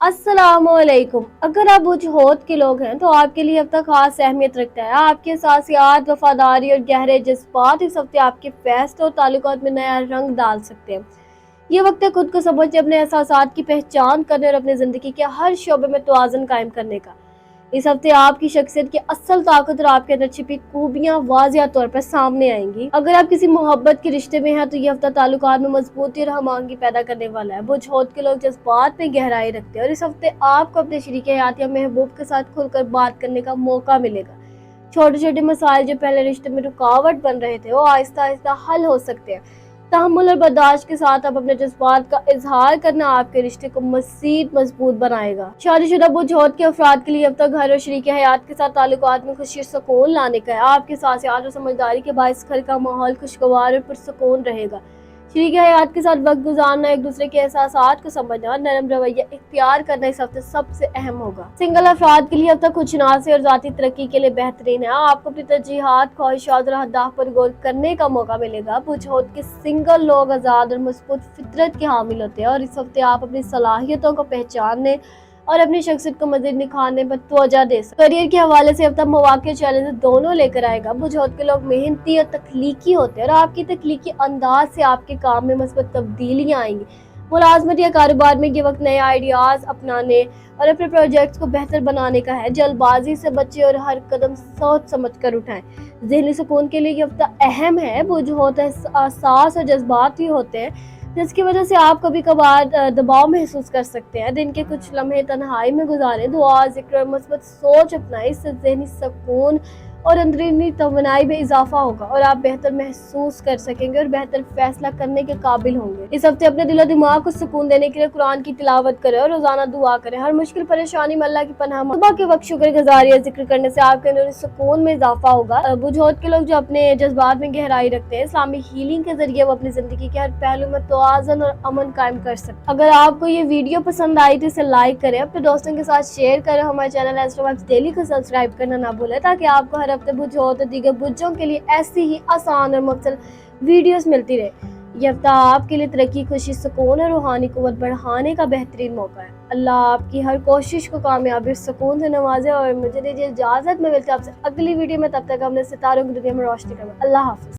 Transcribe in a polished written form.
अस्सलामुअलैकुम। अगर आप बुझहोत के लोग हैं तो आपके लिए हफ्ता खास अहमियत रखता है। आपके साहसियात, वफादारी और गहरे जज्बात इस हफ्ते आपके फैसलों और ताल्लुकात में नया रंग डाल सकते हैं। ये वक्त है खुद को समझने, अपने एहसासात की पहचान करने और अपनी जिंदगी के हर शोबे में तवाज़ुन कायम करने का। इस हफ्ते आपकी शख्सियत की असल ताकत और आपके अंदर छिपी खूबियां वाज़िया तौर पर सामने आएंगी। अगर आप किसी मोहब्बत के रिश्ते में हैं तो ये हफ्ता ताल्लुकात में मजबूती और हमआहंगी पैदा करने वाला है। बुझहोत के लोग जज्बात में गहराई रखते हैं और इस हफ्ते आपको अपने शरीक हयात या महबूब के साथ खुलकर बात करने का मौका मिलेगा। छोटे छोटे मसाइल जो पहले रिश्ते में रुकावट बन रहे थे वो आहिस्ता आहिस्ता हल हो सकते हैं। तहम्मुल और बर्दाश्त के साथ अब अपने जज्बात का इजहार करना आपके रिश्ते को मज़ीद मजबूत बनाएगा। शादीशुदा बुझहोत के अफराद के लिए अब तक घर और शरीक हयात के साथ ताल्लुकात में खुशी और सुकून लाने का है। आपके साहसियात और समझदारी के बायस घर का माहौल खुशगवार और पुरसुकून रहेगा। शरीक हयात के साथ वक्त गुजारना, एक दूसरे के एहसासात को समझना और नरम रवैया इख्तियार करना इस हफ्ते सबसे अहम होगा। सिंगल अफराद के लिए अब तक खुशनासी और जाती तरक्की के लिए बेहतरीन है। आपको अपनी तरजीहात, ख्वाहिशात और अहदाफ पर गौर करने का मौका मिलेगा। बुझहोत के सिंगल लोग आज़ाद और मजबूत फितरत के हामिल होते हैं और इस हफ्ते आप अपनी सलाहियतों को पहचानने और अपनी शख्सियत को मज़ीद निखारने पर तवज्जो दे सकते। करियर के हवाले से अब तक मौके चैलेंज दोनों लेकर आएगा। बुझहोत के लोग मेहनती और तख्लीकी होते हैं और आपकी तख्लीकी अंदाज से आपके काम में مثبت तब्दीलियां आएंगी। मुलाजमत या कारोबार में ये वक्त नए आइडियाज अपनाने और अपने प्रोजेक्ट्स को बेहतर बनाने का है। जल्दबाजी से बचें और हर कदम सोच समझ कर उठाएं। ज़हनी सुकून के लिए ये हफ्ता अहम है। बुझहोत एहसास और जज्बात ही होते हैं जिसकी वजह से आप कभी कभार दबाव महसूस कर सकते हैं। दिन के कुछ लम्हे तन्हाई में गुजारें, दुआ, जिक्र और مثبت सोच अपनाएं। इससे ज़हनी सुकून और अंदरूनी तवानाई में इजाफा होगा और आप बेहतर महसूस कर सकेंगे और बेहतर फैसला करने के काबिल होंगे। इस हफ्ते अपने दिल और दिमाग को सुकून देने के लिए कुरान की तिलावत करें और रोजाना दुआ करें। हर मुश्किल परेशानी में अल्लाह की पनाह मांगें। सुबह के वक्त शुक्रगुजारी और जिक्र करने से आपके अंदर सुकून में इजाफा होगा। बुझहोत के लोग जो अपने जज्बात में गहराई रखते हैं, इस्लामिक हीलिंग के जरिए वो अपनी जिंदगी के हर पहलू में तवाज़ुन और अमन कायम कर सकते हैं। अगर आपको ये वीडियो पसंद आई तो इसे लाइक करें, अपने दोस्तों के साथ शेयर करें। हमारे चैनल एस्ट्रो वाइब्स डेली को सब्सक्राइब करना ना भूलें ताकि आपको हर हफ्ते बुझहोत और दीगर बुझों के लिए ऐसी ही आसान और मुफ्तल वीडियोस मिलती रहे। यह हफ्ता आपके लिए तरक्की, खुशी, सुकून और रूहानी कुव्वत बढ़ाने का बेहतरीन मौका है। अल्लाह आपकी हर कोशिश को कामयाबी और सुकून से नवाजे और मुझे दीजिए इजाजत में मिलते हैं आपसे अगली वीडियो में। तब तक हमने सितारों की दुनिया में रोशनी करें। अल्लाह हाफिज।